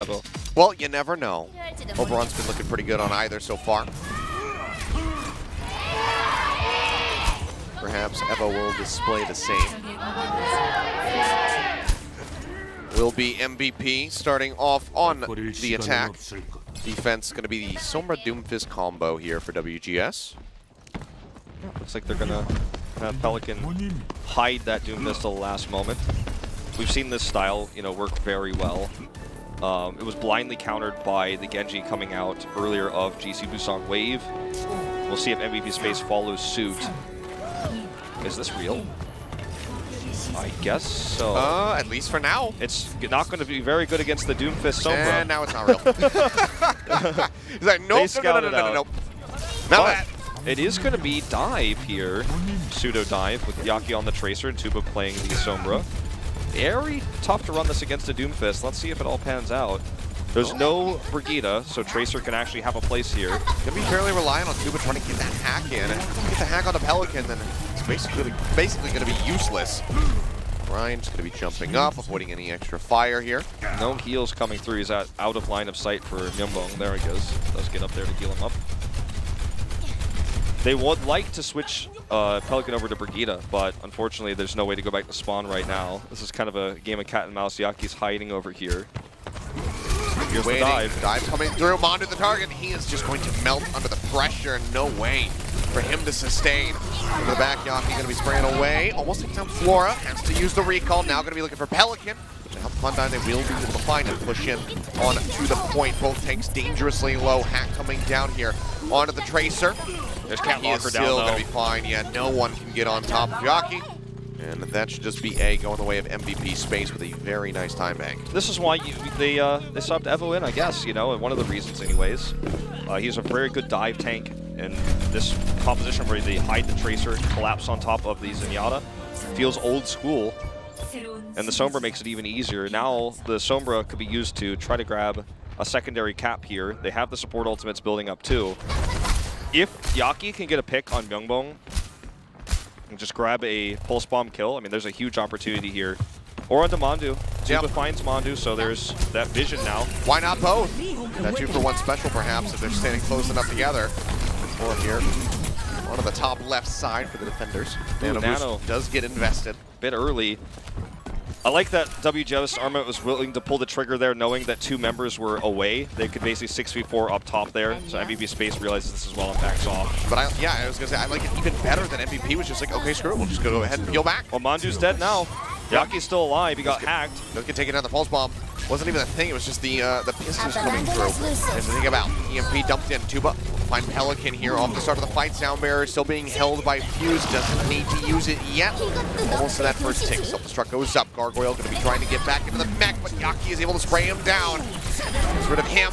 Evo. Well, you never know. Oberon's been looking pretty good on either so far. Perhaps Evo will display the same. Will be MVP starting off on the attack. Defense going to be the Sombra Doomfist combo here for WGS. Looks like they're going to have Pelican hide that Doomfist till the last moment. We've seen this style, you know, work very well. It was blindly countered by the Genji coming out earlier of GC Busan Wave. We'll see if MVP Space follows suit. Is this real? I guess so. At least for now. It's not going to be very good against the Doomfist Sombra. And now it's not real. He's like, nope, no. Now it is going to be dive here. Pseudo dive with Yaki on the Tracer and Tuba playing the Sombra. Very tough to run this against a Doomfist. Let's see if it all pans out. There's no Brigitte, so Tracer can actually have a place here. Gonna be fairly reliant on Tuba trying to get that hack in. And if you get the hack on the Pelican, then it's basically gonna be useless. Ryan's gonna be jumping up, avoiding any extra fire here. No heals coming through. He's out of line of sight for Myeongbong. There he goes. Does get up there to heal him up. They would like to switch Pelican over to Brigitte, but unfortunately there's no way to go back to spawn right now. This is kind of a game of cat and mouse. Yaki's hiding over here. Here's the dive. Dive coming through. Mondu the target. He is just going to melt under the pressure. No way for him to sustain. Into the back, Yaki going to be spraying away. Almost taking down Flora. Has to use the recall. Now going to be looking for Pelican. To help Pundine, they will be able to find and push him on to the point. Both tanks dangerously low. Hack coming down here onto the Tracer. There's Cat He is still going to be fine. Yeah, no one can get on top of Yaki. And that should just be A going the way of MVP Space with a very nice time bank. This is why they stopped Evo in, I guess, you know, and one of the reasons anyways. He's a very good dive tank, and this composition where they hide the Tracer, collapse on top of the Zenyatta, feels old school. And the Sombra makes it even easier. Now the Sombra could be used to try to grab a secondary cap here. They have the support ultimates building up too. If Yaki can get a pick on Myeongbong and just grab a pulse bomb kill, I mean, there's a huge opportunity here. Or onto Mondu. Tuba finds Mondu, so there's that vision now. Why not both? That 2-for-1 special, perhaps, if they're standing close enough together. Or here, on the top left side for the defenders. Nano does get invested. Bit early. I like that WGS Armament was willing to pull the trigger there, knowing that 2 members were away. They could basically 6v4 up top there. So MVP Space realizes this as well and backs off. But I was going to say, I like it even better than MVP was just like, okay, screw it, we'll just go ahead and peel back. Well, Mondu's dead now. Yaki's still alive. He got hacked. Does get taken down the pulse bomb. Wasn't even a thing. It was just the pistols coming through. There's the thing about EMP dumped in. Tuba find Pelican here off the start of the fight. Sound Bearer still being held by Fuse. Doesn't need to use it yet. Almost to that first tick. Self-destruct goes up. Gargoyle going to be trying to get back into the mech, but Yaki is able to spray him down. Gets rid of him.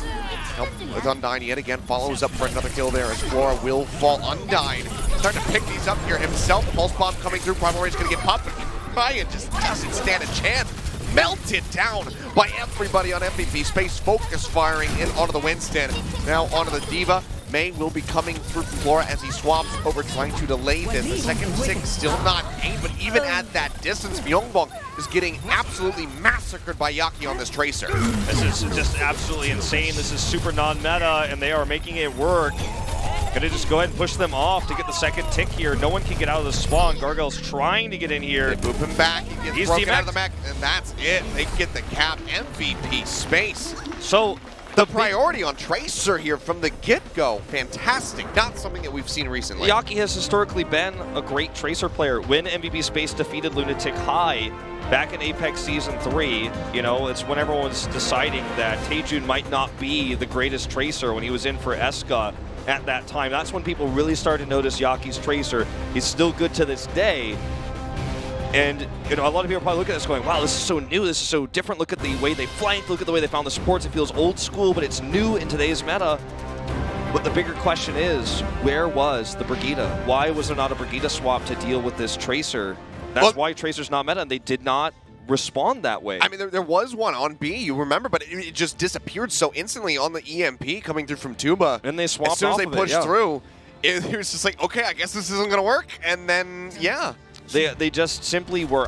Help with Undyne yet again. Follows up for another kill there as Flora will fall. Undyne starting to pick these up here himself. Pulse bomb coming through. Primal Rage going to get popped. Ryan just doesn't stand a chance. Melted down by everybody on MVP Space. Focus firing in onto the Winston. Now onto the Diva. May will be coming through Flora as he swaps over, trying to delay this. The second 6 still not aimed, but even at that distance, Myeongbong is getting absolutely massacred by Yaki on this Tracer. This is just absolutely insane. This is super non-meta, and they are making it work. Gonna just go ahead and push them off to get the second tick here. No one can get out of the spawn. Gargoyle's trying to get in here. They move him back. He gets broken out of the mech, and that's it. They get the cap. MVP Space. So the priority on Tracer here from the get-go, fantastic. Not something that we've seen recently. Yaki has historically been a great Tracer player. When MVP Space defeated Lunatic High back in Apex Season 3, you know, it's when everyone was deciding that Taejun might not be the greatest Tracer when he was in for Eska at that time. That's when people really started to notice Yaki's Tracer. He's still good to this day. And, you know, a lot of people probably look at this going, wow, this is so new, this is so different. Look at the way they flank, look at the way they found the supports. It feels old school, but it's new in today's meta. But the bigger question is, where was the Brigitte? Why was there not a Brigitte swap to deal with this Tracer? That's why Tracer's not meta, and they did not respond that way. I mean, there was one on B, you remember, but it just disappeared so instantly on the EMP coming through from Tuba. And they swapped as soon as off they pushed through, it was just like, okay, I guess this isn't going to work. And then, yeah. They just simply were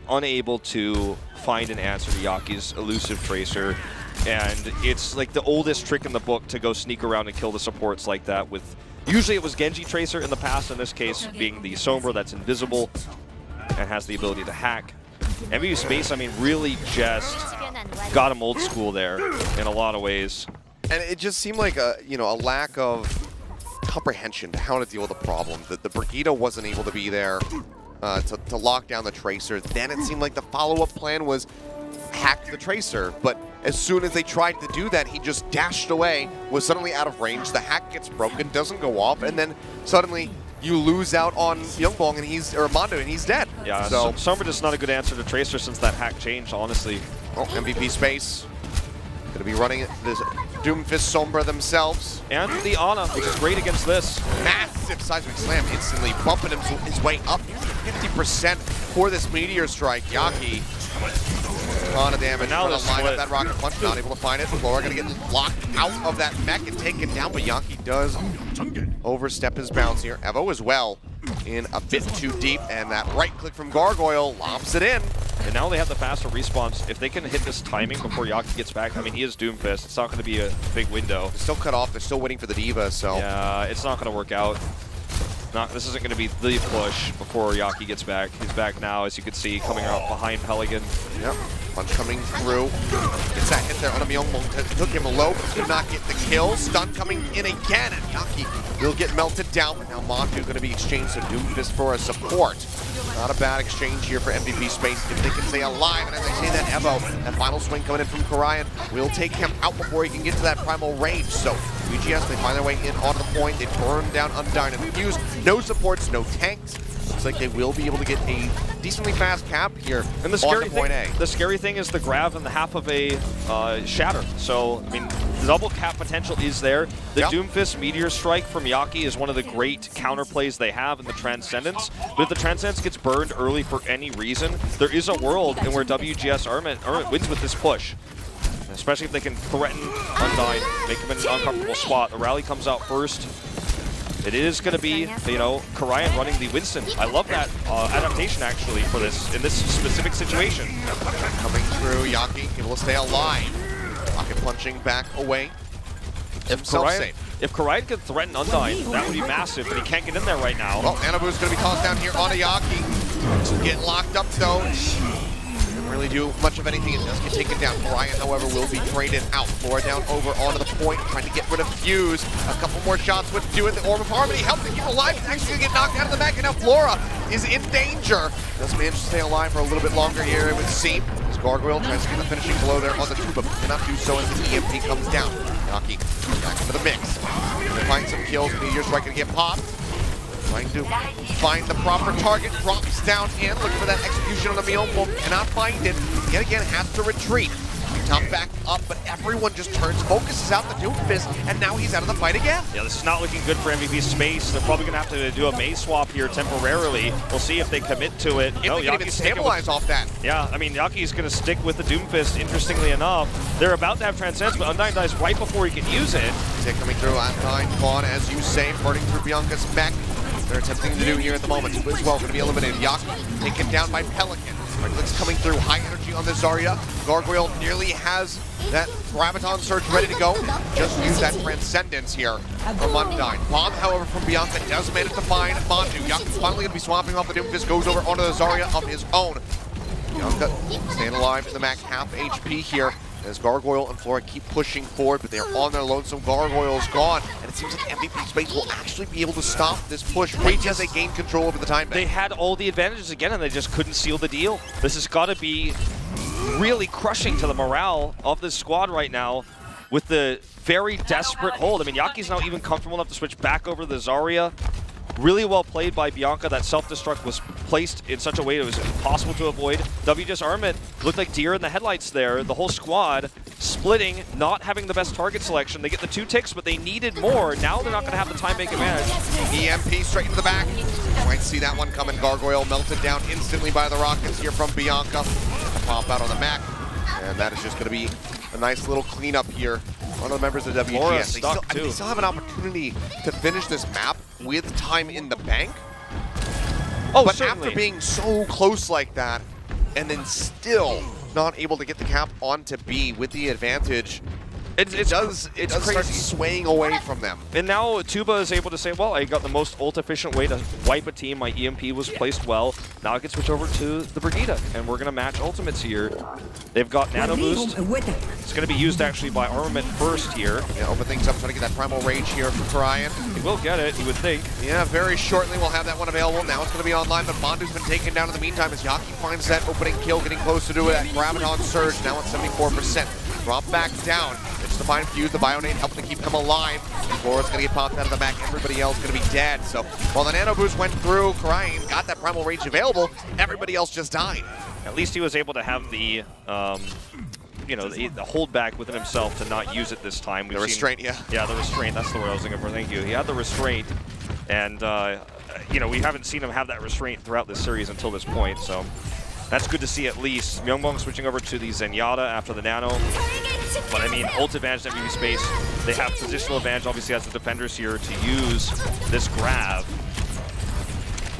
unable to find an answer to Yaki's elusive Tracer. And it's like the oldest trick in the book to go sneak around and kill the supports like that with, usually it was Genji Tracer in the past, in this case being the Sombra that's invisible and has the ability to hack. MVP Space, I mean, really just got him old school there in a lot of ways. And it just seemed like a, you know, a lack of comprehension to how to deal with the problem. That the Brigitte wasn't able to be there to lock down the Tracer. Then it seemed like the follow-up plan was hack the Tracer, but as soon as they tried to do that, he just dashed away, was suddenly out of range, the hack gets broken, doesn't go off, and then suddenly you lose out on Youngbong and or Mondo and he's dead. Yeah, so Sombra just not a good answer to Tracer since that hack changed, honestly. Oh, MVP Space gonna be running this Doomfist Sombra themselves. And the Ana, which is great against this. Massive seismic slam instantly, bumping him his way up 50% for this Meteor Strike. Yaki, a lot of damage. Now trying to line up that Rocket Punch, not able to find it. Flora gonna get locked out of that mech and taken down, but Yaki does overstep his bounds here. Evo as well in a bit too deep, and that right click from Gargoyle lobs it in. And now they have the faster respawns. If they can hit this timing before Yaki gets back, I mean, he is Doomfist. It's not going to be a big window. They're still cut off. They're still waiting for the Diva, so. Yeah, it's not going to work out. This isn't going to be the push before Yaki gets back. He's back now, as you can see, coming out behind Pelican. Yep, punch coming through. Gets that hit there on a Myungmong. Took him low, but could not get the kill. Stun coming in again, and Yaki will get melted down. But now Montu going to be exchanged to Doomfist for a support. Not a bad exchange here for MVP Space if they can stay alive. And as I say that, Evo, that final swing coming in from Karayan will take him out before he can get to that primal range. So WGS, they find their way in onto the point. They burn down Undyne and Fuse. No supports, no tanks. Looks like they will be able to get a decently fast cap here and the scary thing is the grab and the half of a shatter. So, I mean, the double cap potential is there. The Doomfist Meteor Strike from Yaki is one of the great counterplays they have in the Transcendence. But if the Transcendence gets burned early for any reason, there is a world in where WGS Armament wins with this push. Especially if they can threaten Undyne, make him in an uncomfortable spot. The rally comes out first. It is going to be, you know, Karayan running the Winston. I love that adaptation, actually, for this, in this specific situation. Coming through, Yaki able to stay alive. Rocket punching back away. If Karayan could threaten Undyne, that would be massive, but he can't get in there right now. Well, Anabu's going to be tossed down here on a Yaki. Get locked up, though. Really do much of anything. It does get taken down. Ryan, however, will be traded out. Flora down over onto the point, trying to get rid of Fuse. A couple more shots would do it. The Orb of Harmony helped to keep alive. He's actually going to get knocked out of the back, and now Flora is in danger. Does manage to stay alive for a little bit longer here, it would seem. As Gargoyle tries to get the finishing blow there on the Tuba, but cannot do so as the EMP comes down. Yaki back into the mix. Going to find some kills. Meteor Strike going to get popped. Trying to find the proper target, drops down in, looking for that execution on the Myungmong, cannot find it. Yet again, has to retreat. Top back up, but everyone just turns, focuses out the Doomfist, and now he's out of the fight again. Yeah, this is not looking good for MVP Space. They're probably going to have to do a maze swap here temporarily. We'll see if they commit to it. If they can even stabilize off that. Yeah, I mean, Yaki's going to stick with the Doomfist, interestingly enough. They're about to have Transcendence, but Undyne dies right before he can use it. Tick coming through, Undyne, Vaughn, as you say, burning through Bianca's mech. They're attempting to do here at the moment. Tuba as well going to be eliminated. Yaki taken down by Pelican. Right-click's coming through, high energy on the Zarya. Gargoyle nearly has that Graviton Surge ready to go. Just use that Transcendence here from Undyne. Bomb, however, from Bianca does manage to find Montu. Yaki's finally going to be swapping off the Doomfist, goes over onto the Zarya of his own. Bianca staying alive in the max half HP here. As Gargoyle and Flora keep pushing forward, but they're on their lonesome. Gargoyle's gone, and it seems like MVP Space will actually be able to stop this push right as they gain control over the time bank. They had all the advantages again, and they just couldn't seal the deal. This has got to be really crushing to the morale of this squad right now with the very desperate hold. I mean, Yaki's not even comfortable enough to switch back over to the Zarya. Really well played by Bianca. That self-destruct was placed in such a way it was impossible to avoid. WGS Armament looked like deer in the headlights there. The whole squad splitting, not having the best target selection. They get the 2 ticks, but they needed more. Now they're not going to have the time bank advantage. EMP straight into the back. Might see that one coming. Gargoyle melted down instantly by the rockets here from Bianca. Pop out on the Mac. And that is just going to be a nice little cleanup here. One of the members of WGS. They still have an opportunity to finish this map with time in the bank. Oh, but certainly. After being so close like that, and then still not able to get the cap onto B with the advantage. It does start swaying away from them. And now Tuba is able to say, well, I got the most ult-efficient way to wipe a team. My EMP was placed well. Now I can switch over to the Brigitte, and we're going to match ultimates here. They've got Nano Boost. It's going to be used actually by Armament first here. Yeah, open things up, trying to get that Primal Rage here from Karayan. He will get it, you would think. Yeah, very shortly we'll have that one available. Now it's going to be online, but Bondu's been taken down in the meantime as Yaki finds that opening kill, getting close to do it. That Graviton Surge now at 74%. Drop back down. It's to find Fuse, the Bionate, helping to keep him alive. Flora's going to get popped out of the back. Everybody else going to be dead. So while the Nano Boost went through, Karayan got that Primal Rage available. Everybody else just died. At least he was able to have the, you know, the holdback within himself to not use it this time. The restraint, yeah. Yeah, the restraint. That's the word I was looking for. Thank you. He had the restraint, and, you know, we haven't seen him have that restraint throughout this series until this point, so that's good to see at least. Myungbong switching over to the Zenyatta after the Nano. But I mean, ult advantage in MVP space. They have positional advantage, obviously, as the defenders here to use this grab.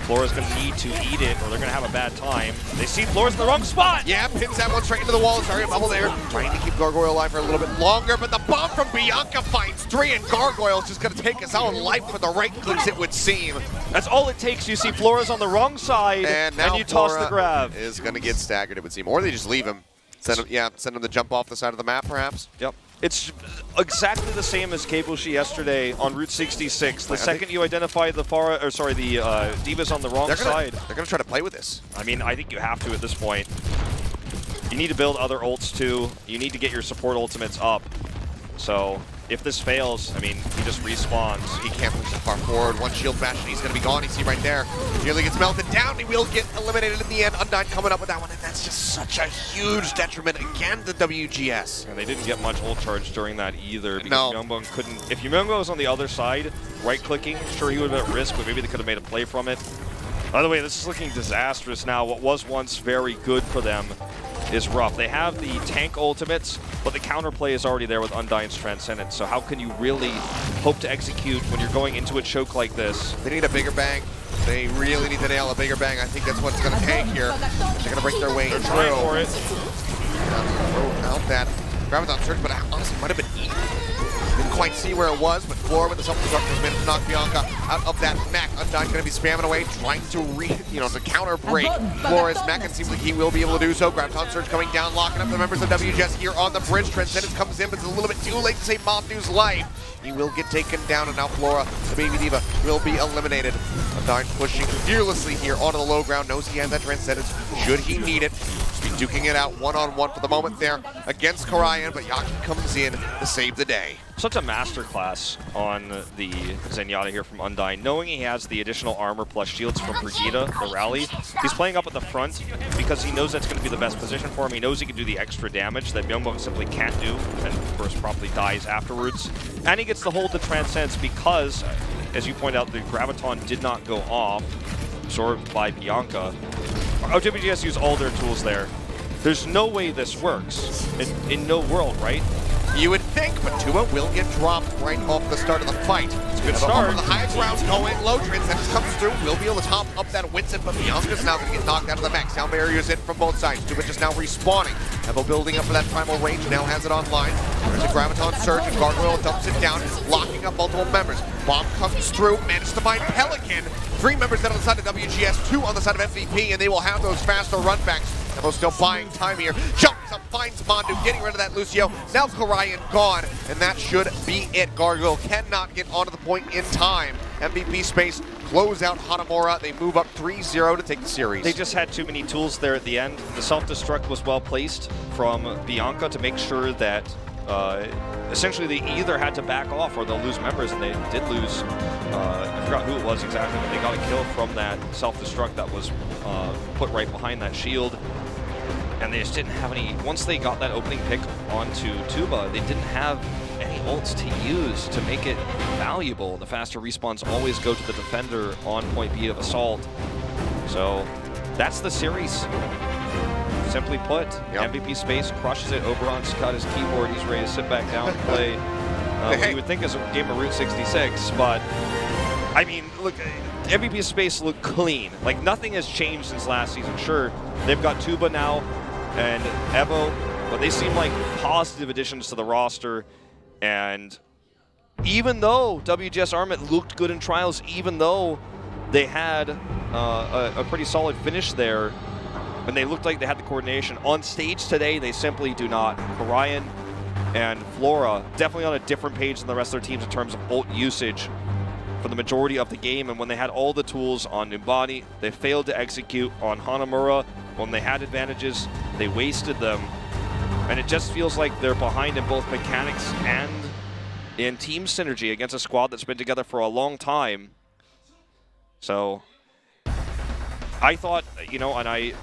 Flora's going to need to eat it, or they're going to have a bad time. They see Flora's in the wrong spot! Yeah, pins that one straight into the wall. Sorry, a bubble there. Trying to keep Gargoyle alive for a little bit longer, but the bomb from Bianca finds 3, and Gargoyle's just going to take his own life for the right clicks, it would seem. That's all it takes. You see Flora's on the wrong side, and you toss the grab. Is going to get staggered, it would seem. Or they just leave him. Send him to jump off the side of the map, perhaps. Yep. It's exactly the same as Kabushi yesterday on Route 66. The second you identify the Divas on the wrong side. They're going to try to play with this. I mean, I think you have to at this point. You need to build other ults too. You need to get your support ultimates up. So if this fails, I mean, he just respawns. He can't push that far forward. One shield bash and he's going to be gone. You see right there. Nearly gets melted down. He will get eliminated in the end. Undyne coming up with that one, and that's just such a huge detriment again to WGS. And they didn't get much ult charge during that either because Myungbong couldn't. If Myungbong was on the other side, right-clicking, sure he would have been at risk, but maybe they could have made a play from it. By the way, this is looking disastrous now. What was once very good for them is rough. They have the tank ultimates, but the counterplay is already there with Undyne's Transcendence. So how can you really hope to execute when you're going into a choke like this? They need a bigger bang. They really need to nail a bigger bang. I think that's what it's going to take here. They're going to break their way through. Trying for it. Out that Graviton Surge, but honestly might have been eaten. Didn't quite see where it was, but Flora with the self-destruct has managed to knock Bianca out of that mech. Undyne going to be spamming away, trying to to counter break Flora's mech. It seems like he will be able to do so. Graviton Surge coming down, locking up the members of WGS here on the bridge. Transcendence comes in, but it's a little bit too late to save Momdu's life. He will get taken down, and now Flora, the baby diva, will be eliminated. Undyne pushing fearlessly here onto the low ground. Knows he has that Transcendence should he need it. Just be duking it out one-on-one for the moment there against Karayan, but Yaki comes in to save the day. Such a masterclass on the Zenyatta here from Undyne. Knowing he has the additional armor plus shields from Brigitte, the rally, he's playing up at the front because he knows that's going to be the best position for him. He knows he can do the extra damage that Myungbong simply can't do, and of course probably dies afterwards. And he gets the hold to Transcendence because, as you point out, the Graviton did not go off, absorbed by Bianca. WGS used all their tools there. There's no way this works. In no world, right? You would think, but Tuba will get dropped right off the start of the fight. It's a good start. From the high ground going low, Transcendence comes through. We'll be able to top up that Winston, but Bianca's now going to get knocked out of the mech. Sound barriers in from both sides. Tuba just now respawning. Evo building up for that primal range, now has it online. There's a Graviton Surge, and Gargoyle dumps it down, locking up multiple members. Bomb comes through, manages to find Pelican. 3 members down on the side of WGS, 2 on the side of MVP, and they will have those faster runbacks. Evo still buying time here. Jumps up, finds Bondu, getting rid of that Lucio. Now Karayan gone, and that should be it. Gargoyle cannot get onto the point in time. MVP space, close out Hanamura. They move up 3-0 to take the series. They just had too many tools there at the end. The self-destruct was well placed from Bianca to make sure that essentially they either had to back off or they'll lose members, and they did lose. I forgot who it was exactly, but they got a kill from that self-destruct that was put right behind that shield. And they just didn't have any, once they got that opening pick onto Tuba, they didn't have any ults to use to make it valuable. The faster respawns always go to the defender on point B of Assault. So that's the series. Simply put, MVP space crushes it. Oberon's got his keyboard. He's ready to sit back down and play what you would think is a game of Route 66. But, I mean, look, MVP space looked clean. Like, nothing has changed since last season. Sure, they've got Tuba now. and Evo, but they seem like positive additions to the roster. And even though WGS Armament looked good in Trials, even though they had a pretty solid finish there, and they looked like they had the coordination, on stage today, they simply do not. Orion and Flora definitely on a different page than the rest of their teams in terms of ult usage for the majority of the game. And when they had all the tools on Numbani, they failed to execute on Hanamura. When they had advantages, they wasted them. And it just feels like they're behind in both mechanics and in team synergy against a squad that's been together for a long time. So I thought, you know, and I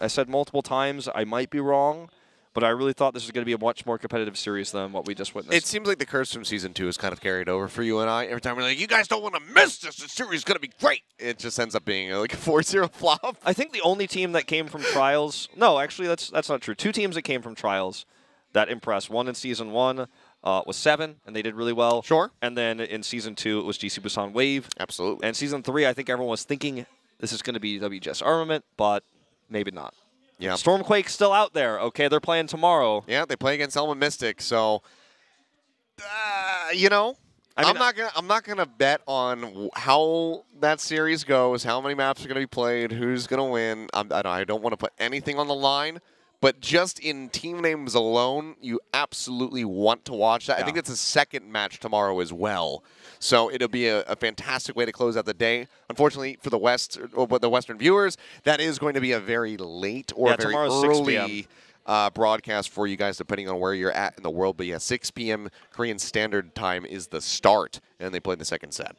said multiple times I might be wrong, but I really thought this was going to be a much more competitive series than what we just witnessed. It seems like the curse from Season 2 is kind of carried over for you and I. Every time we're like, you guys don't want to miss this. The series is going to be great. It just ends up being like a 4-0 flop. I think the only team that came from Trials... No, actually, that's not true. 2 teams that came from Trials that impressed. One in Season 1 was 7, and they did really well. Sure. And then in Season 2, it was GC Busan Wave. Absolutely. And Season 3, I think everyone was thinking this is going to be WGS Armament, but maybe not. Yeah. Stormquake's still out there. Okay, they're playing tomorrow. Yeah, they play against Elma Mystic, so you know, I mean, I'm not gonna bet on how that series goes, how many maps are gonna be played, who's gonna win. I don't want to put anything on the line, but just in team names alone, you absolutely want to watch that. Yeah. I think it's a second match tomorrow as well. So it'll be a fantastic way to close out the day. Unfortunately, for the Western viewers, that is going to be a very late or very early broadcast for you guys, depending on where you're at in the world. But yeah, 6 p.m. Korean Standard Time is the start, and they play the second set.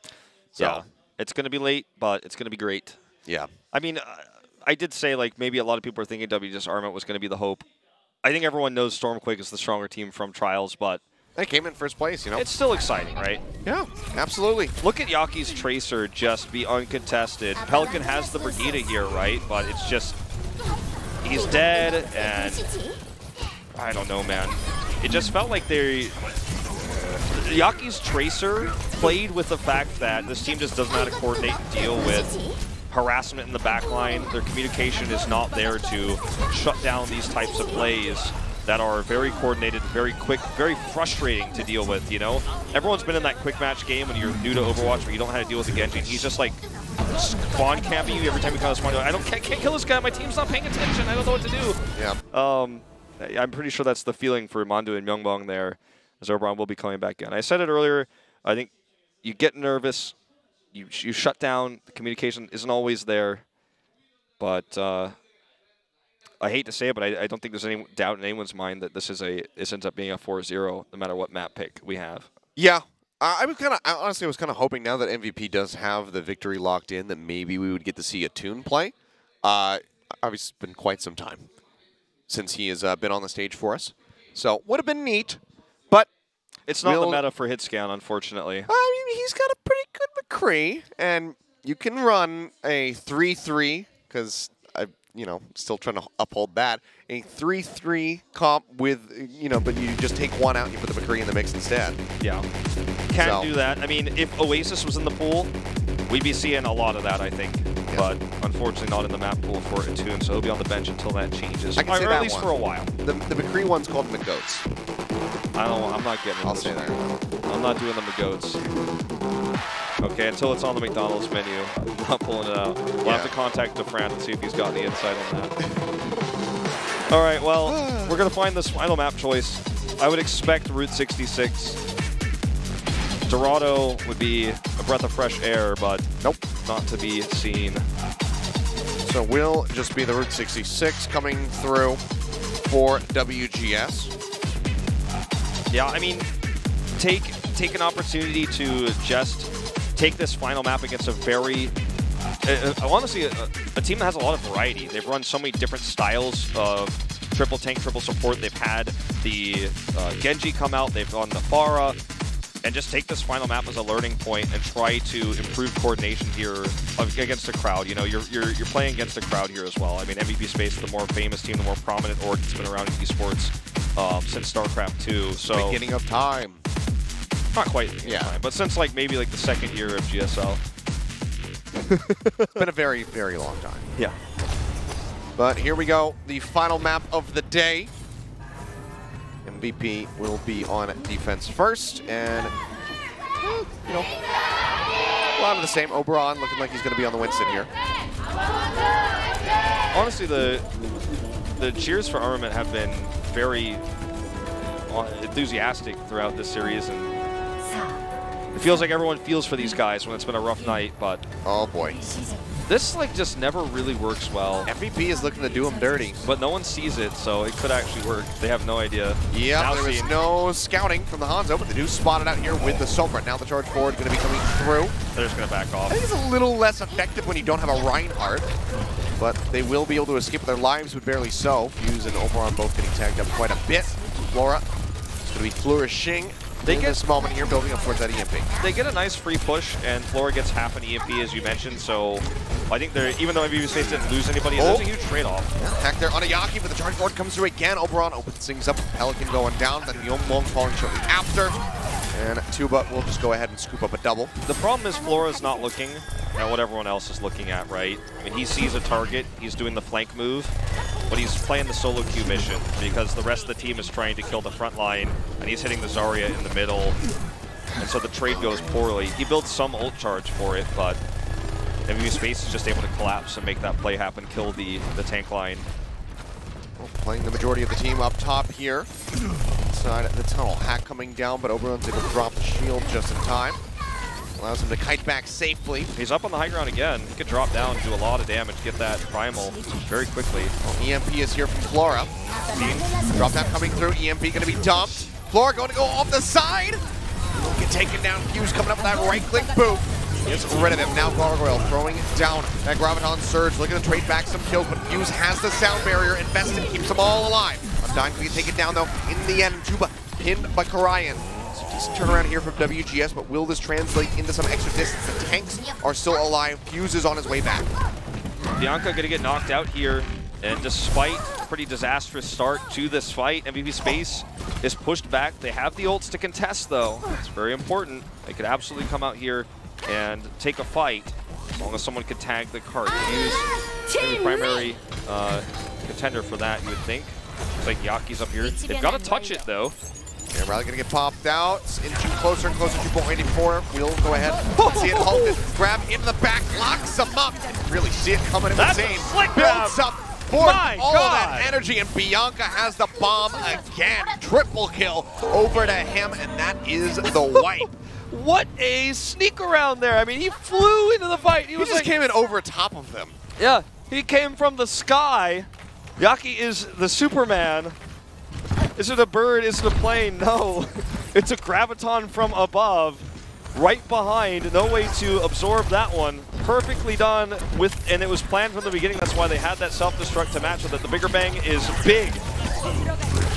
So yeah, it's going to be late, but it's going to be great. Yeah. I mean, I did say, like, maybe a lot of people are thinking WGS Armament was going to be the hope. I think everyone knows Stormquake is the stronger team from Trials, but they came in first place, you know. It's still exciting, right? Yeah, absolutely. Look at Yaki's Tracer just be uncontested. Pelican has the Brigida here, right? But it's just, he's dead, and I don't know, man. It just felt like Yaki's Tracer played with the fact that this team just doesn't know how to coordinate and deal with harassment in the backline. Their communication is not there to shut down these types of plays that are very coordinated, very quick, very frustrating to deal with, you know? Everyone's been in that quick match game when you're new to Overwatch where you don't know how to deal with the Genji. He's just like spawn camping you every time you come to spawn. I can't kill this guy, my team's not paying attention, I don't know what to do. Yeah. I'm pretty sure that's the feeling for Mandu and Myungbong there, as Oberon will be coming back in. I said it earlier, I think you get nervous, you shut down, the communication isn't always there, but I hate to say it, but I don't think there's any doubt in anyone's mind that this ends up being a 4-0 no matter what map pick we have. Yeah. I honestly was kind of hoping now that MVP does have the victory locked in that maybe we would get to see a Toon play. Obviously, it's been quite some time since he has been on the stage for us. So, would have been neat, but it's not the meta for Hitscan, unfortunately. I mean, he's got a pretty good McCree, and you can run a 3-3, because you know, still trying to uphold that. A 3-3 comp with, you know, but you just take one out and you put the McCree in the mix instead. Yeah. Can't do that. I mean, if Oasis was in the pool, we'd be seeing a lot of that, I think. Yeah. But unfortunately not in the map pool for a Toon, so he'll be on the bench until that changes. I can say or that at least one. For a while. The McCree one's called McGoats. I'm not getting it. I'll say that. I'm not doing the McGoats. Okay, until it's on the McDonald's menu, I'm not pulling it out. We'll have to contact DeFran and see if he's got any insight on that. All right, well, we're going to find this final map choice. I would expect Route 66. Dorado would be a breath of fresh air, but nope, not to be seen. So will just be the Route 66 coming through for WGS. Yeah, I mean, take an opportunity to just take this final map against a very, honestly, a team that has a lot of variety. They've run so many different styles of triple tank, triple support. They've had the Genji come out. They've gone the Pharah. And just take this final map as a learning point and try to improve coordination here against a crowd. You know, you're playing against a crowd here as well. I mean, MVP Space, the more famous team, the more prominent org that's been around in esports since StarCraft 2. So beginning of time. Not quite time, but since maybe the second year of GSL. It's been a very, very long time. Yeah. But here we go, the final map of the day. MVP will be on defense first, and you know, a lot of the same. Oberon looking like he's going to be on the Winston here. Honestly, the cheers for Armament have been very enthusiastic throughout this series, and it feels like everyone feels for these guys when it's been a rough night, but oh boy. This like just never really works well. MVP is looking to do him dirty. But no one sees it, so it could actually work. They have no idea. Yeah, there is no scouting from the Hanzo, but they do spot it out here with the Sombra. Now the charge forward going to be coming through. They're just going to back off. I think it's a little less effective when you don't have a Reinhardt, but they will be able to escape their lives, but barely so. Fuse and Oberon both getting tagged up quite a bit. Flora is going to be flourishing. They get this moment here, building up towards that EMP. They get a nice free push, and Flora gets half an EMP, as you mentioned, so I think they're, even though MVP Space didn't lose anybody, there's a huge trade-off. Hack there on Ayaki, but the charge forward comes through again. Oberon opens things up, Pelican going down, then Yongbong falling shortly after. And Tuba will just go ahead and scoop up a double. The problem is Flora's not looking at what everyone else is looking at, right? I mean, he sees a target, he's doing the flank move, but he's playing the solo queue mission because the rest of the team is trying to kill the front line, and he's hitting the Zarya in the middle, and so the trade goes poorly. He builds some ult charge for it, but MVP Space is just able to collapse and make that play happen, kill the tank line. Well, playing the majority of the team up top here. Inside the tunnel, Hack coming down, but Oberon's able to drop the shield just in time. Allows him to kite back safely. He's up on the high ground again. He could drop down, do a lot of damage, get that primal very quickly. Well, EMP is here from Flora. Drop down coming through, EMP going to be dumped. Flora going to go off the side. He'll get taken down. Fuse coming up with that right click boot. Gets rid of him. Now Gargoyle throwing down that Graviton Surge, looking to trade back some kills, but Fuse has the sound barrier invested, keeps them all alive. Undyne can take it down though. In the end, Tuba pinned by Karayan. So decent turnaround here from WGS, but will this translate into some extra distance? The tanks are still alive. Fuse is on his way back. Bianca gonna get knocked out here, and despite a pretty disastrous start to this fight, MVP Space is pushed back. They have the ults to contest though. It's very important. They could absolutely come out here and take a fight as long as someone could tag the cart. Fuse the primary contender for that, you would think. Looks like Yaki's up here. They've got to touch it though. Yeah, Riley gonna get popped out. Inching closer and closer to 2.84. We'll go ahead. See it halted. Grab into the back, locks him up. Really see it coming in the same. Builds up for all of that energy, and Bianca has the bomb again. Triple kill over to him, and that is the wipe. What a sneak around there. I mean, he flew into the fight. He was just came in over top of them. Yeah, he came from the sky. Yaki is the Superman. Is it a bird? Is it a plane? No. It's a graviton from above, right behind. No way to absorb that one. Perfectly done with, and it was planned from the beginning. That's why they had that self-destruct to match with it. The bigger bang is big.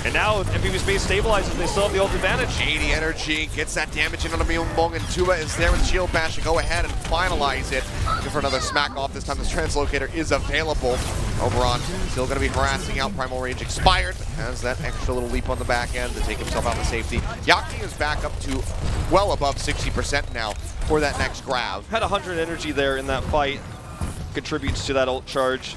And now MVP Space stabilizes, they still have the ult advantage. 80 energy, gets that damage in on a Myungbong, and Tuba is there with Shield Bash to go ahead and finalize it. Looking for another smack off. This time this translocator is available. Oberon still going to be harassing out. Primal Rage expired, but has that extra little leap on the back end to take himself out to safety. Yaki is back up to well above 60% now for that next grab. Had 100 energy there in that fight. Contributes to that ult charge.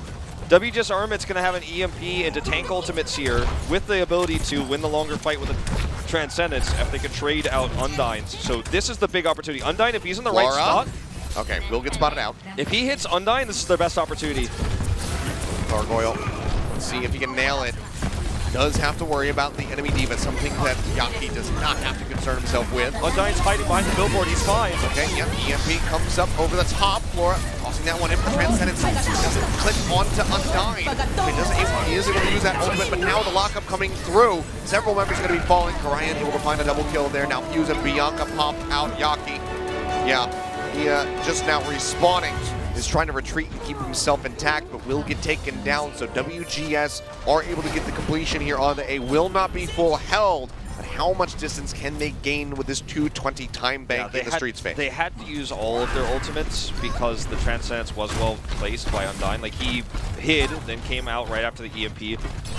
WGS Armament's going to have an EMP into tank ultimates here with the ability to win the longer fight with a Transcendence if they could trade out Undyne's. So this is the big opportunity. Undyne, if he's in the right spot. Okay, will get spotted out. If he hits Undyne, this is their best opportunity. Gargoyle, let's see if he can nail it. Does have to worry about the enemy D.Va, something that Yaki does not have to concern himself with. Undyne's hiding behind the billboard, he's fine. Okay, yep, EMP comes up over the top. Flora tossing that one in for Transcendence. Doesn't click onto Undyne. He is able to use that ultimate, but now the lockup coming through. Several members are going to be falling. Karayan able to find a double kill there. Now Fuse and Bianca pop out. Yaki, yeah, he just now respawning. Is trying to retreat and keep himself intact, but will get taken down. So WGS are able to get the completion here on the A. Will not be full held, but how much distance can they gain with this 220 time bank in the streets phase? They had to use all of their ultimates because the Transcendence was well placed by Undyne. Like, he hid, then came out right after the EMP.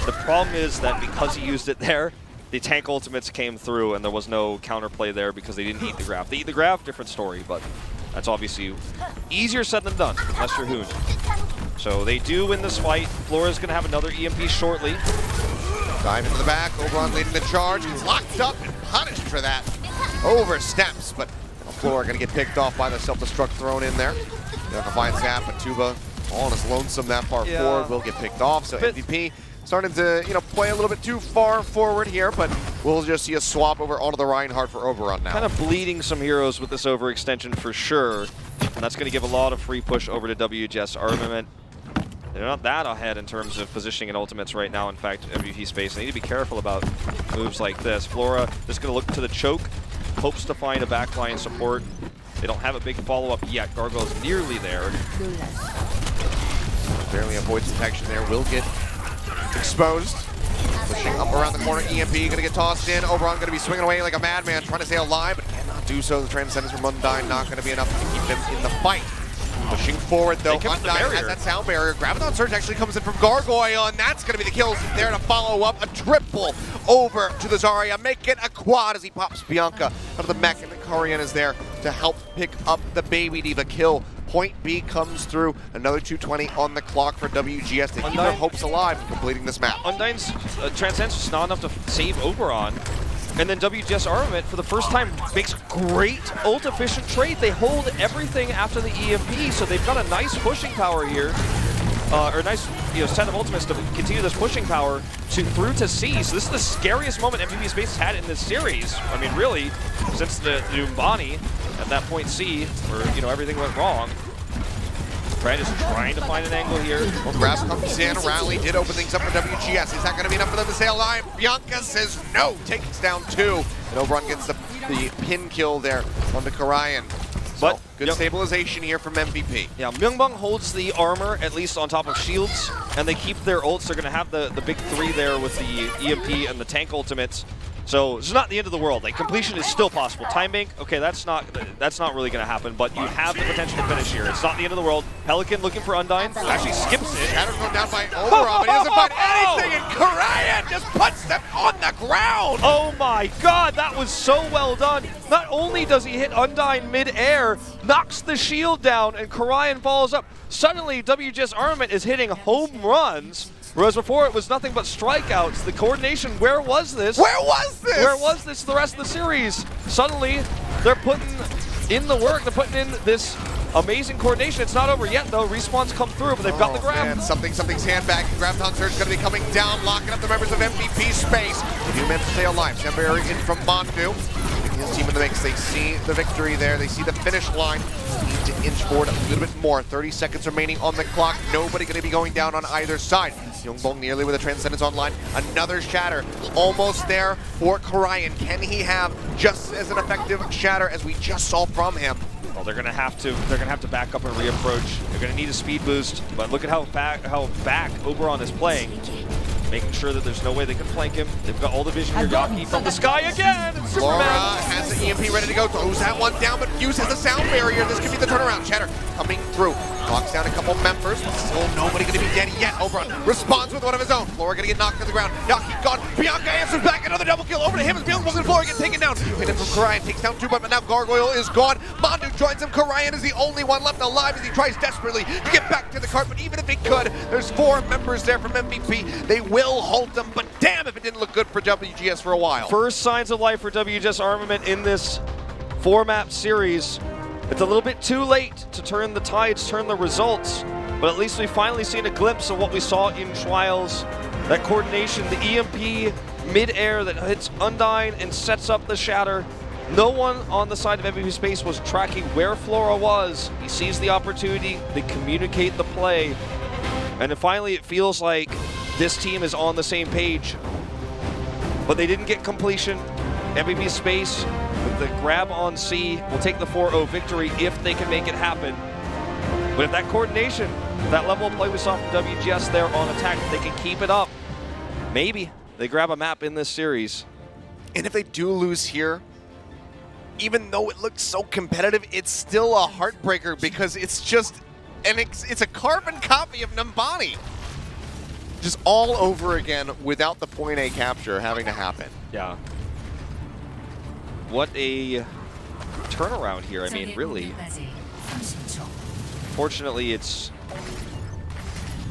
The problem is that because he used it there, the tank ultimates came through and there was no counterplay there because they didn't eat the graph. They eat the graph, different story, but that's obviously easier said than done, unless you're Hoon. So they do win this fight. Flora's going to have another EMP shortly. Dive into the back. Oberon leading the charge. He's locked up and punished for that. Oversteps, but Flora going to get picked off by the self-destruct thrown in there. They're going to find Zap, but Tuba all on his lonesome that far forward will get picked off. So MVP starting to, play a little bit too far forward here, but we'll just see a swap over onto the Reinhardt for Oberon now. Kind of bleeding some heroes with this overextension for sure. And that's going to give a lot of free push over to WGS Armament. They're not that ahead in terms of positioning and ultimates right now. In fact, MVP space, they need to be careful about moves like this. Flora just going to look to the choke, hopes to find a backline support. They don't have a big follow-up yet. Gargoyle's nearly there. Barely avoids detection there, will get exposed. Pushing up around the corner, EMP going to get tossed in. Oberon going to be swinging away like a madman, trying to stay alive, but cannot do so. The Transcendence from Undyne not going to be enough to keep him in the fight. Pushing forward though, Undyne has that sound barrier. Graviton Surge actually comes in from Gargoyle, and that's going to be the kills there to follow up. A triple over to the Zarya, make it a quad as he pops Bianca out of the mech, and Karian is there to help pick up the Baby Diva kill. Point B comes through, another 2:20 on the clock for WGS to keep their hopes alive in completing this map. Undyne's Transcendence was not enough to save Oberon. And then WGS Armament, for the first time, makes great ult-efficient trade. They hold everything after the EMP, so they've got a nice pushing power here. Or a nice set of ultimates to continue this pushing power through to C. So this is the scariest moment MVP Space has had in this series. I mean, really, since the Umbani at that point C, where everything went wrong. Brad is trying to find an angle here. Well, grab comes in. Rally did open things up for WGS. Is that going to be enough for them to stay alive? Bianca says no. Takes down 2. And Oberon gets the pin kill there onto Karian. But good stabilization here from MVP. Yeah, Myungbong holds the armor, at least on top of shields, and they keep their ults. They're going to have the big 3 there with the EMP and the tank ultimates. So it's not the end of the world. Like, completion is still possible. Time bank, okay, that's not really going to happen, but you have the potential to finish here. It's not the end of the world. Pelican looking for Undyne, actually skips it. Shatter's going down by Oberon, but he doesn't find anything, and Karian just puts them on the ground. Oh my god, that was so well done. Not only does he hit Undyne mid-air, knocks the shield down, and Karian follows up. Suddenly, WGS Armament is hitting home runs. Whereas before it was nothing but strikeouts. The coordination, where was this? Where was this? Where was this the rest of the series? Suddenly, they're putting in the work. They're putting in this amazing coordination. It's not over yet, though. Respawns come through, but they've got the grab. Man, something's handbag. Graviton Surge is going to be coming down, locking up the members of MVP space. If you manage to stay alive, Chamberi in from Mondu. His team in the mix, they see the victory there. They see the finish line. Need to inch forward a little bit more. 30 seconds remaining on the clock. Nobody going to be going down on either side. Myungbong nearly with a Transcendence online. Another Shatter. Almost there for Karian. Can he have just as an effective Shatter as we just saw from him? Well, they're gonna have to back up and reapproach. They're gonna need a speed boost, but look at how back Oberon is playing. Making sure that there's no way they can flank him. They've got all the vision here. Yaki from the sky again! It's Superman! Laura has the EMP ready to go. Throws that one down, but Fuse has the sound barrier. This could be the turnaround. Shatter coming through. Knocks down a couple members. Still nobody going to be dead yet. Oberon responds with one of his own. Flora going to get knocked to the ground. Yaki gone. Bianca answers back. Another double kill over to him as Myungbong and Flora get taken down. And then from Karian takes down 2, but now Gargoyle is gone. Mondu joins him. Karian is the only one left alive as he tries desperately to get back to the cart. But even if he could, there's 4 members there from MVP. They will halt them, but damn if it didn't look good for WGS for a while. First signs of life for WGS Armament in this 4-map series. It's a little bit too late to turn the tides, turn the results, but at least we've finally seen a glimpse of what we saw in Trials. That coordination, the EMP mid-air that hits Undyne and sets up the Shatter. No one on the side of MVP Space was tracking where Flora was. He sees the opportunity, they communicate the play, and then finally it feels like this team is on the same page. But they didn't get completion. MVP Space with the grab on C will take the 4-0 victory if they can make it happen. But if that coordination, that level of play we saw from WGS there on attack, if they can keep it up, maybe they grab a map in this series. And if they do lose here, even though it looks so competitive, it's still a heartbreaker because it's just, it's a carbon copy of Numbani. Just all over again without the point A capture having to happen. Yeah. What a turnaround here. I mean, really. Fortunately, it's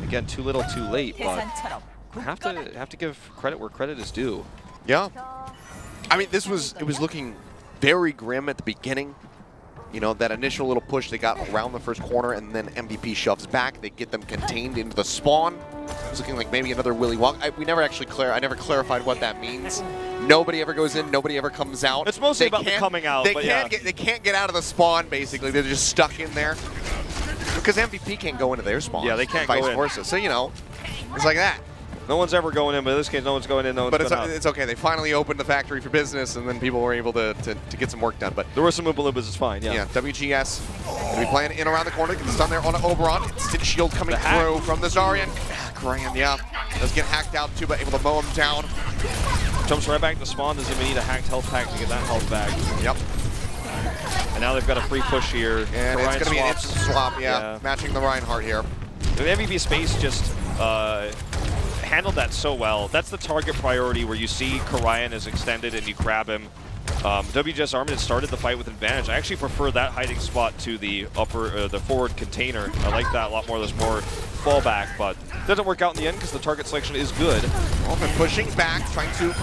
again, too little, too late. But I have to give credit where credit is due. Yeah. I mean, it was looking very grim at the beginning. You know, that initial little push they got around the first corner, and then MVP shoves back. They get them contained into the spawn. It was looking like maybe another Willy Wonka. I never clarified what that means. Nobody ever goes in. Nobody ever comes out. It's mostly about the coming out. They can't get out of the spawn. Basically, they're just stuck in there because MVP can't go into their spawn. Yeah, they can't vice go in. versa. So you know, it's like that. No one's ever going in, but in this case, no one's going in, no one's going out. But it's okay. They finally opened the factory for business, and then people were able to get some work done. But there were some Oompa Loompas, it's fine, yeah. Yeah, WGS going to be playing in around the corner. Gets stun there on Oberon. Instant shield coming through from the Zaryan. Korean, yeah. Does get hacked out too, but able to mow him down. Jumps right back to spawn. Doesn't even need a hacked health pack to get that health back. Yep. And now they've got a free push here. And it's going to be an instant swap, yeah. Matching the Reinhardt here. The MVP Space just handled that so well. That's the target priority where you see Karayan is extended and you grab him. WGS Armament started the fight with advantage. I actually prefer that hiding spot to the the forward container. I like that a lot more. There's more fallback, but it doesn't work out in the end because the target selection is good. Wolfen pushing back, trying to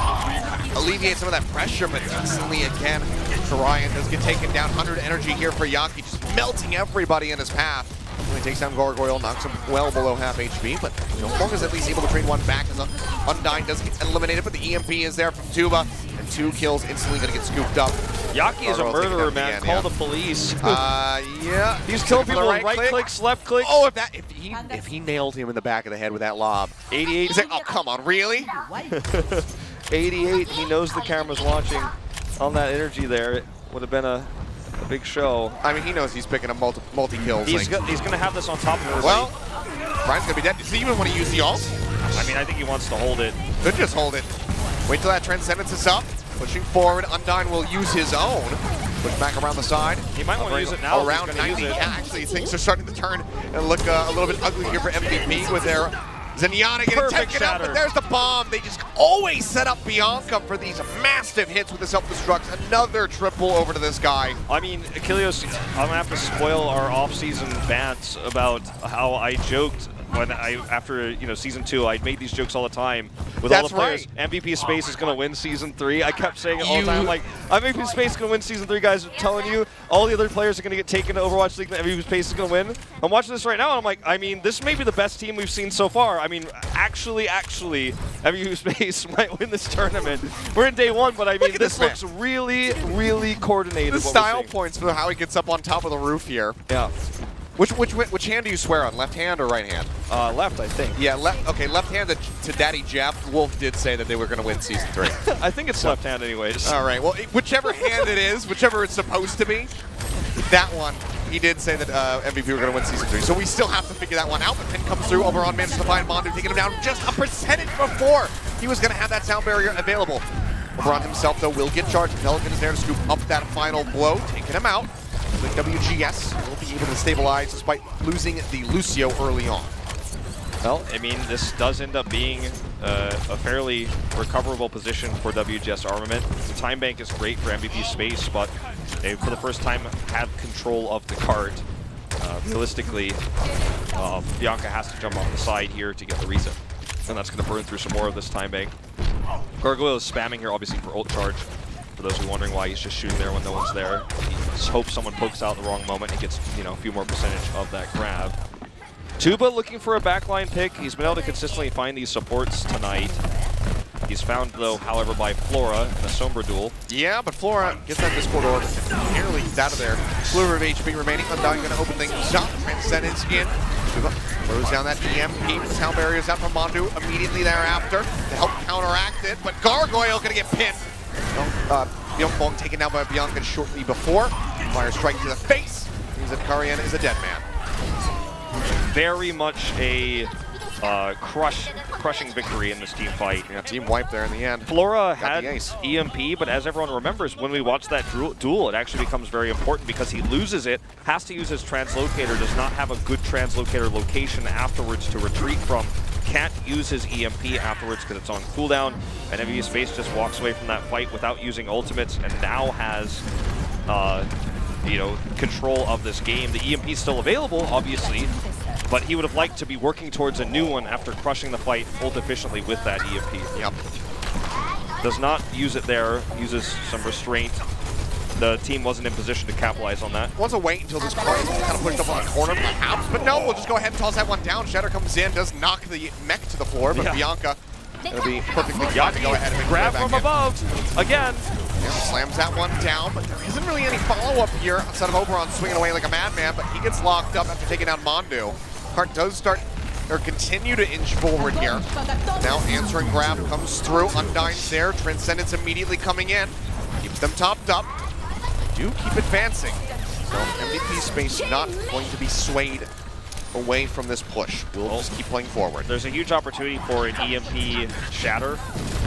alleviate some of that pressure, but instantly again, Karayan does get taken down. 100 energy here for Yaki, just melting everybody in his path. He takes down Gargoyle, knocks him well below half HP, but you know, as long as at least able to trade one back, as Undyne does get eliminated, but the EMP is there from Tuba, and 2 kills instantly going to get scooped up. Yaki is a murderer, man. Call the police. Yeah. He's killing people with right clicks, left clicks. Oh, if he nailed him in the back of the head with that lob. 88. He's like, oh, come on, really? 88. He knows the camera's watching on that energy there. It would have been a big show. I mean, he knows he's picking up multi-kills. He's going to have this on top of him. Well, Ryan's going to be dead. Does he even want to use the ult? I mean, I think he wants to hold it. Could just hold it. Wait till that Transcendence is up. Pushing forward, Undyne will use his own. Push back around the side. He might want to use it now. Around 90. Yeah, actually, things are starting to turn and look a little bit ugly here for MVP with their Zenyatta getting taken out, but there's the bomb. They just always set up Bianca for these massive hits with the self-destructs. Another triple over to this guy. I mean, Achilios, I'm going to have to spoil our off-season bants about how I joked when after Season 2, I made these jokes all the time with all the players. Right. MVP Space is going to win Season 3. I kept saying it all the time. I'm like, MVP Space is going to win Season 3, guys. I'm telling you, all the other players are going to get taken to Overwatch League. MVP Space is going to win. I'm watching this right now, and I'm like, I mean, this may be the best team we've seen so far. I mean, actually, MVP Space might win this tournament. We're in day 1, but I mean, this looks really, really coordinated. The style points for how he gets up on top of the roof here. Yeah. Which hand do you swear on? Left hand or right hand? Left, I think. Yeah, left. Okay, left hand to Daddy Jeff. Wolf did say that they were going to win Season 3. I think it's left hand anyways. All right, well, whichever hand it is, whichever it's supposed to be, that one, he did say that MVP were going to win Season 3. So we still have to figure that one out. The pin comes through. Oberon manages to find Mondu, taking him down just a percentage before he was going to have that sound barrier available. Oberon himself, though, will get charged. Pelican is there to scoop up that final blow, taking him out. The WGS will be able to stabilize despite losing the Lucio early on. Well, I mean, this does end up being a fairly recoverable position for WGS Armament. The time bank is great for MVP Space, but they, for the first time, have control of the cart. Realistically, Bianca has to jump off the side here to get the reset, and that's going to burn through some more of this time bank. Gargoyle is spamming here, obviously, for ult charge. For those who are wondering why he's just shooting there when no one's there, he just hopes someone pokes out at the wrong moment and gets, a few more percentage of that grab. Tuba looking for a backline pick. He's been able to consistently find these supports tonight. He's found, though, however, by Flora in a Sombra duel. Yeah, but Flora gets that Discord orb. Nearly gets out of there. Sliver of HP remaining. Undyne going to open things up. Transcendence in. Tuba throws down that EMP. Sound barriers out from Mondu immediately thereafter to help counteract it. But Gargoyle going to get pinned. Bianca taken down by Bianca shortly before. Fire strike to the face. Means that Karian is a dead man. Very much a crushing victory in this team fight. Yeah, team wipe there in the end. Flora had EMP, but as everyone remembers, when we watch that duel, it actually becomes very important because he loses it, has to use his translocator, does not have a good translocator location afterwards to retreat from. Can't use his EMP afterwards because it's on cooldown, and MVP Space just walks away from that fight without using ultimates, and now has, control of this game. The EMP is still available, obviously, but he would have liked to be working towards a new one after crushing the fight ult efficiently with that EMP. Yep. Does not use it there, uses some restraint. The team wasn't in position to capitalize on that. Wants to wait until this car is kind of pushed up on the corner, perhaps, but no, we'll just go ahead and toss that one down. Shatter comes in, does knock the mech to the floor, but Bianca will be perfectly fine to go ahead and grab from above again. Yeah, slams that one down, but there isn't really any follow-up here outside of Oberon swinging away like a madman, but he gets locked up after taking down Mondu. Hart does start or continue to inch forward here. Now answering grab comes through. Undyne's there. Transcendence immediately coming in. Keeps them topped up. They do keep advancing. So MVP space not going to be swayed away from this push. We'll just keep playing forward. There's a huge opportunity for an EMP shatter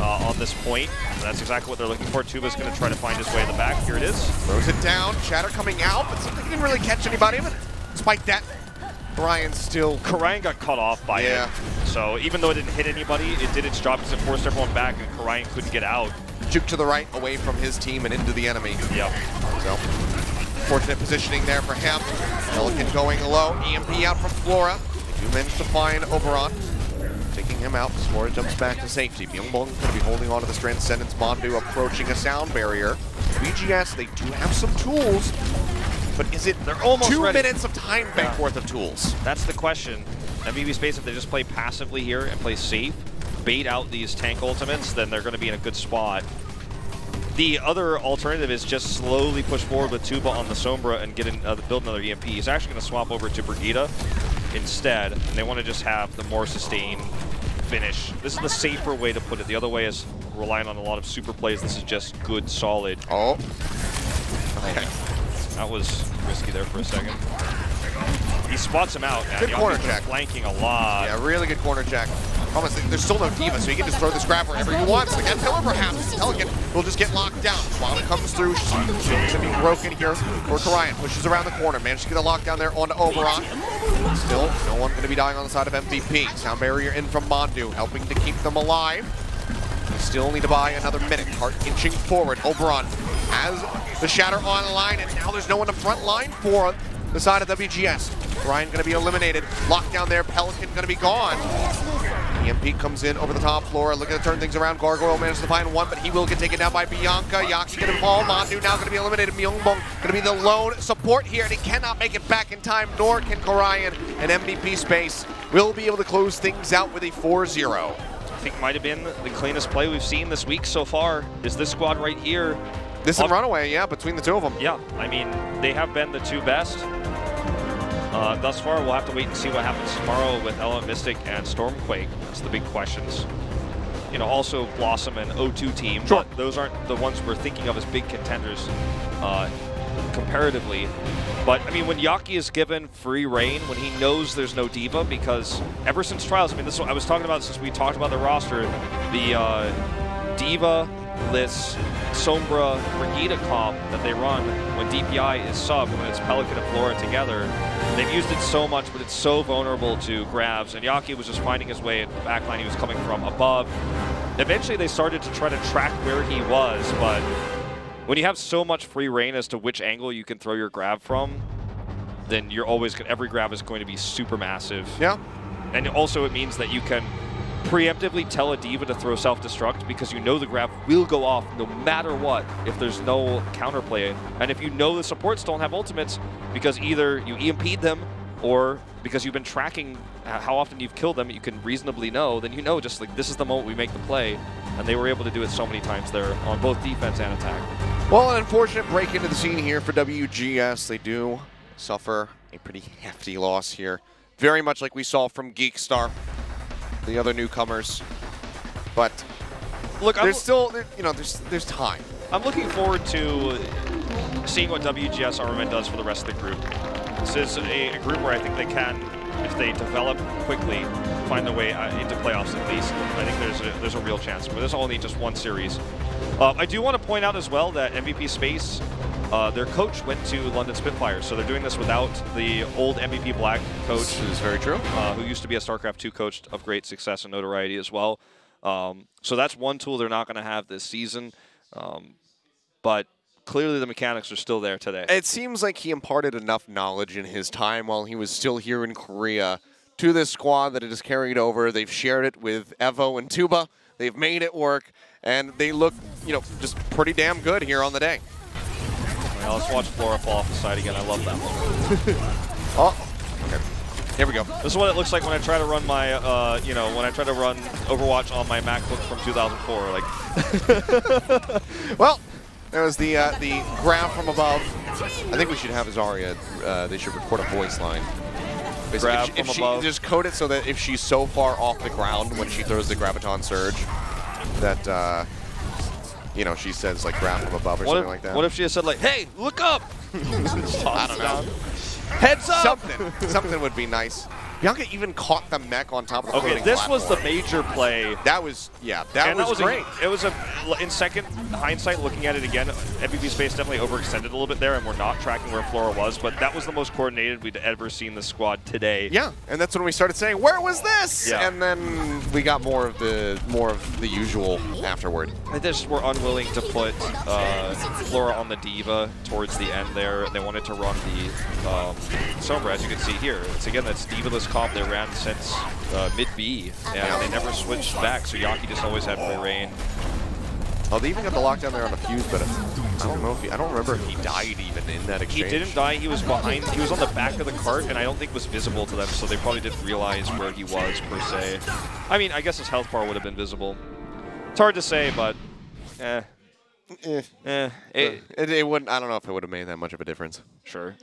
on this point. And that's exactly what they're looking for. Tuba's going to try to find his way in the back. Here it is. Throws it down. Shatter coming out, but something didn't really catch anybody. But despite that, Ryan still... Karayan got cut off by it. So even though it didn't hit anybody, it did its job because it forced everyone back and Karayan couldn't get out. Juke to the right, away from his team and into the enemy. Yep. So, fortunate positioning there for him. Pelican going low. EMP out from Flora. They do manage to find Oberon. Taking him out. Flora jumps back to safety. Myungbong going to be holding on to this Transcendence. Mondu approaching a sound barrier. WGS, they do have some tools. But is it They're almost 2 ready. minutes of time bank worth of tools? That's the question. MVP space, if they just play passively here and play safe, bait out these tank ultimates, then they're going to be in a good spot. The other alternative is just slowly push forward with Tuba on the Sombra and get build another EMP. He's actually going to swap over to Brigitte instead, and they want to just have the more sustained finish. This is the safer way to put it. The other way is relying on a lot of super plays. This is just good, solid. Oh. Okay. That was risky there for a second. He spots him out. Good corner check. Flanking a lot. Yeah, really good corner check. Almost, there's still no diva, so he can just throw this grab wherever he wants. Like that pillar, perhaps. Pelican will just get locked down. While it comes through, she's going to be broken here. For Karayan pushes around the corner, managed to get a lockdown there onto Oberon. Still, no one going to be dying on the side of MVP. Sound barrier in from Mondu, helping to keep them alive. They still need to buy another minute. Hart inching forward. Oberon has the shatter online, and now there's no one to front line for the side of WGS. Ryan going to be eliminated. Lockdown there. Pelican going to be gone. EMP comes in over the top floor, looking to turn things around. Gargoyle manages to find one, but he will get taken down by Bianca. Yaxi get involved. Mondu now going to be eliminated. Myungbong going to be the lone support here, and he cannot make it back in time, nor can Karayan. And MVP space will be able to close things out with a 4-0. I think might have been the cleanest play we've seen this week so far is this squad right here. This is Runaway, yeah, between the two of them. Yeah, I mean, they have been the two best thus far. We'll have to wait and see what happens tomorrow with Element Mystic and Stormquake. That's the big questions. You know, also Blossom and O2 team, sure. But those aren't the ones we're thinking of as big contenders comparatively. But, I mean, when Yaki is given free reign, when he knows there's no diva, because ever since Trials, I mean, this is what I was talking about since we talked about the roster, the diva-less Sombra Brigitte comp that they run when DPI is subbed, when it's Pelican and Flora together. They've used it so much, but it's so vulnerable to grabs, and Yaki was just finding his way at the backline. He was coming from above. Eventually, they started to try to track where he was, but when you have so much free reign as to which angle you can throw your grab from, then you're always every grab is going to be super massive. Yeah. And also it means that you can preemptively tell a diva to throw self-destruct because you know the grab will go off no matter what if there's no counterplay. And if you know the supports don't have ultimates because either you EMP'd them or because you've been tracking how often you've killed them, you can reasonably know, then you know just like this is the moment we make the play. And they were able to do it so many times there on both defense and attack. Well, an unfortunate break into the scene here for WGS. They do suffer a pretty hefty loss here. Very much like we saw from Geekstar, the other newcomers. But look, there's still, you know, there's time. I'm looking forward to seeing what WGS Armament does for the rest of the group. This is a group where I think they can, if they develop quickly, find their way into playoffs at least. I think there's a real chance, but there's only just one series. I do want to point out as well that MVP Space, their coach went to London Spitfires, so they're doing this without the old MVP Black coach. This is very true. Who used to be a StarCraft 2 coach of great success and notoriety as well. So that's one tool they're not going to have this season. But clearly the mechanics are still there today. It seems like he imparted enough knowledge in his time while he was still here in Korea to this squad that it has carried over. They've shared it with Evo and Tuba. They've made it work, and they look, you know, just pretty damn good here on the day. Well, let's watch Flora fall off the side again. I love that one. Oh, okay. Here we go. This is what it looks like when I try to run my, you know, when I try to run Overwatch on my MacBook from 2004. Like, well, there was the grab from above. I think we should have Zarya. They should record a voice line. Grab if from she above. just code it so that if she's so far off the ground when she throws the graviton surge, that you know, she says like grab from above or something like that. What if she had said like, "Hey, look up"? I don't know. Heads up. Something would be nice. Bianca even caught the mech on top of the Okay, this was the major play. That was, yeah, that was great. It was in second hindsight, looking at it again, MVP Space definitely overextended a little bit there, and we're not tracking where Flora was, but that was the most coordinated we'd ever seen the squad today. Yeah, and that's when we started saying, where was this? Yeah. And then we got more of the usual afterward. They just were unwilling to put Flora on the Diva towards the end there. They wanted to run the Sombra, as you can see here. It's again, that's Diva-less comp they ran since mid-B, and they never switched back, so Yaki just always had free reign. Oh, they even got the lockdown there on a fuse, but I don't know if I don't remember if he died even in that exchange. He didn't die. He was behind. He was on the back of the cart, and I don't think was visible to them, so they probably didn't realize where he was per se. I mean, I guess his health bar would have been visible. It's hard to say, but It wouldn't. I don't know if it would have made that much of a difference. Sure.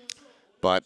But